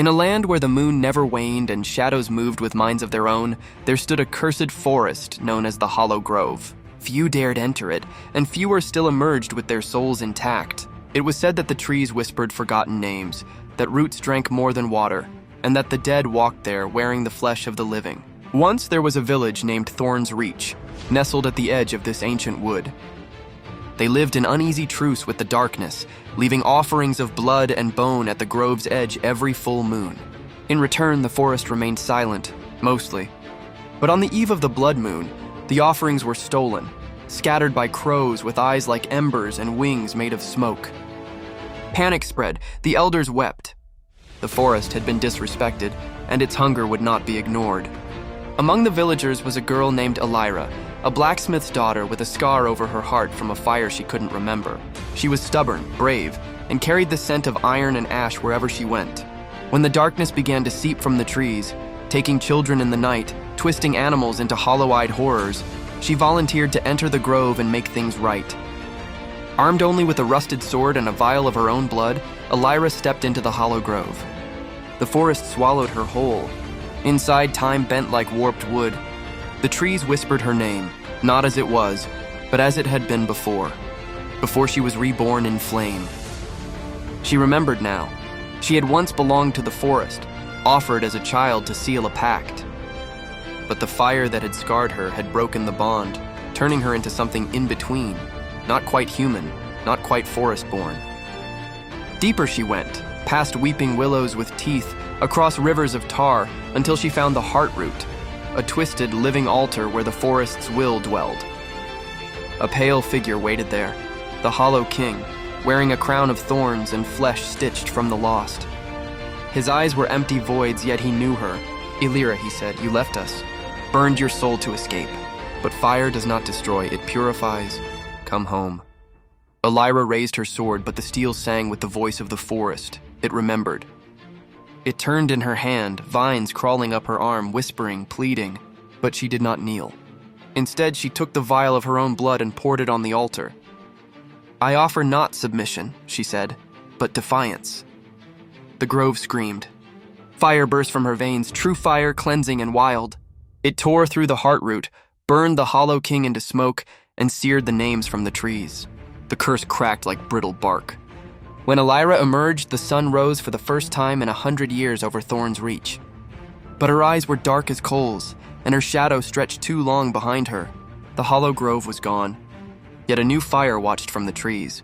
In a land where the moon never waned and shadows moved with minds of their own, there stood a cursed forest known as the Hollow Grove. Few dared enter it, and fewer still emerged with their souls intact. It was said that the trees whispered forgotten names, that roots drank more than water, and that the dead walked there wearing the flesh of the living. Once there was a village named Thorn's Reach, nestled at the edge of this ancient wood. They lived in uneasy truce with the darkness, leaving offerings of blood and bone at the grove's edge every full moon. In return, the forest remained silent, mostly. But on the eve of the blood moon, the offerings were stolen, scattered by crows with eyes like embers and wings made of smoke. Panic spread, the elders wept. The forest had been disrespected, and its hunger would not be ignored. Among the villagers was a girl named Elira, a blacksmith's daughter with a scar over her heart from a fire she couldn't remember. She was stubborn, brave, and carried the scent of iron and ash wherever she went. When the darkness began to seep from the trees, taking children in the night, twisting animals into hollow-eyed horrors, she volunteered to enter the grove and make things right. Armed only with a rusted sword and a vial of her own blood, Elira stepped into the Hollow Grove. The forest swallowed her whole. Inside, time bent like warped wood. The trees whispered her name, not as it was, but as it had been before she was reborn in flame. She remembered now. She had once belonged to the forest, offered as a child to seal a pact. But the fire that had scarred her had broken the bond, turning her into something in between, not quite human, not quite forest-born. Deeper she went, past weeping willows with teeth, across rivers of tar, until she found the Heartroot, a twisted, living altar where the forest's will dwelled. A pale figure waited there, the Hollow King, wearing a crown of thorns and flesh stitched from the lost. His eyes were empty voids, yet he knew her. "Elira," he said, "you left us, burned your soul to escape. But fire does not destroy, it purifies. Come home." Elira raised her sword, but the steel sang with the voice of the forest. It remembered. It turned in her hand, vines crawling up her arm, whispering, pleading, but she did not kneel. Instead, she took the vial of her own blood and poured it on the altar. "I offer not submission," she said, "but defiance." The grove screamed. Fire burst from her veins, true fire, cleansing and wild. It tore through the Heartroot, burned the Hollow King into smoke, and seared the names from the trees. The curse cracked like brittle bark. When Elira emerged, the sun rose for the first time in 100 years over Thorn's Reach. But her eyes were dark as coals, and her shadow stretched too long behind her. The Hollow Grove was gone. Yet a new fire watched from the trees.